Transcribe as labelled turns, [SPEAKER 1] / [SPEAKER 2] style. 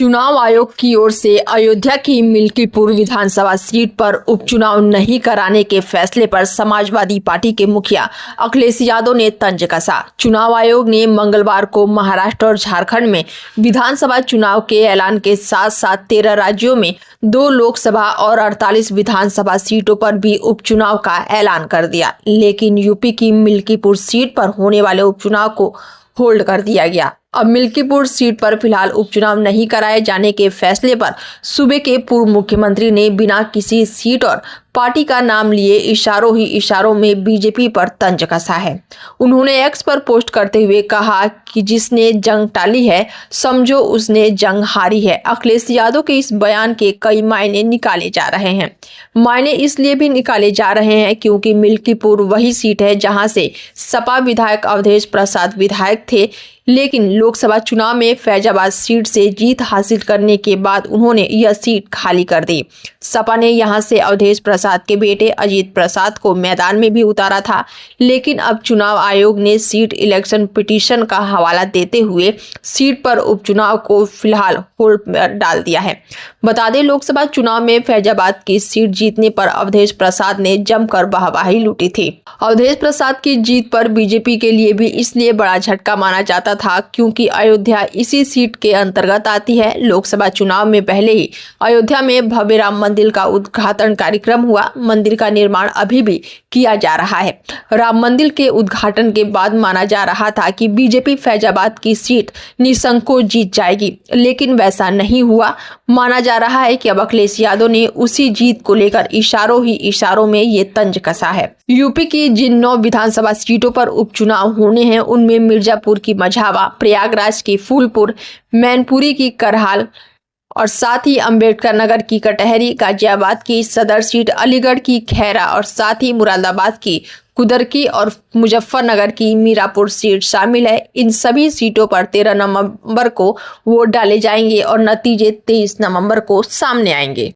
[SPEAKER 1] चुनाव आयोग की ओर से अयोध्या की मिल्कीपुर विधानसभा सीट पर उपचुनाव नहीं कराने के फैसले पर समाजवादी पार्टी के मुखिया अखिलेश यादव ने तंज कसा। चुनाव आयोग ने मंगलवार को महाराष्ट्र और झारखंड में विधानसभा चुनाव के ऐलान के साथ साथ 13 राज्यों में 2 लोकसभा और 48 विधानसभा सीटों पर भी उपचुनाव का ऐलान कर दिया, लेकिन यूपी की मिल्कीपुर सीट पर होने वाले उपचुनाव को होल्ड कर दिया गया। अब मिल्कीपुर सीट पर फिलहाल उपचुनाव नहीं कराए जाने के फैसले पर सूबे के पूर्व मुख्यमंत्री ने बिना किसी सीट और पार्टी का नाम लिए इशारों ही इशारों में बीजेपी पर तंज कसा है। उन्होंने एक्स पर पोस्ट करते हुए कहा कि जिसने जंग टाली है समझो उसने जंग हारी है। अखिलेश यादव के इस बयान के कई मायने निकाले जा रहे हैं। मायने इसलिए भी निकाले जा रहे हैं क्योंकि मिल्कीपुर वही सीट है जहां से सपा विधायक अवधेश प्रसाद विधायक थे, लेकिन लोकसभा चुनाव में फैजाबाद सीट से जीत हासिल करने के बाद उन्होंने यह सीट खाली कर दी। सपा ने यहां से अवधेश प्रसाद के बेटे अजीत प्रसाद को मैदान में भी उतारा था, लेकिन अब चुनाव आयोग ने सीट इलेक्शन पिटीशन का हवाला देते हुए सीट पर उपचुनाव को फिलहाल होल्ड पर डाल दिया है। बता दें, लोकसभा चुनाव में फैजाबाद की सीट जीतने पर अवधेश प्रसाद ने जमकर वाहवाही लूटी थी। अवधेश प्रसाद की जीत पर बीजेपी के लिए भी इसलिए बड़ा झटका माना जाता था क्योंकि अयोध्या इसी सीट के अंतर्गत आती है। लोकसभा चुनाव में पहले ही अयोध्या में भव्य राम मंदिर का उद्घाटन कार्यक्रम हुआ। मंदिर का निर्माण अभी भी किया जा रहा है। राम मंदिर के उद्घाटन के बाद माना जा रहा था कि बीजेपी फैजाबाद की सीट निसंकोच जीत जाएगी, लेकिन वैसा नहीं हुआ। माना जा रहा है कि अब अखिलेश यादव ने उसी जीत को लेकर इशारों ही इशारों में ये तंज कसा है। यूपी की जिन 9 विधानसभा सीटों पर उपचुनाव होने हैं उनमें मिर्जापुर की मझावा, प्रयागराज की फूलपुर, मैनपुरी की करहाल और साथ ही अंबेडकर नगर की कटहरी, गाजियाबाद की सदर सीट, अलीगढ़ की खैरा और साथ ही मुरादाबाद की कुदरकी और मुजफ्फरनगर की मीरापुर सीट शामिल है। इन सभी सीटों पर 13 नवंबर को वोट डाले जाएंगे और नतीजे 23 नवंबर को सामने आएंगे।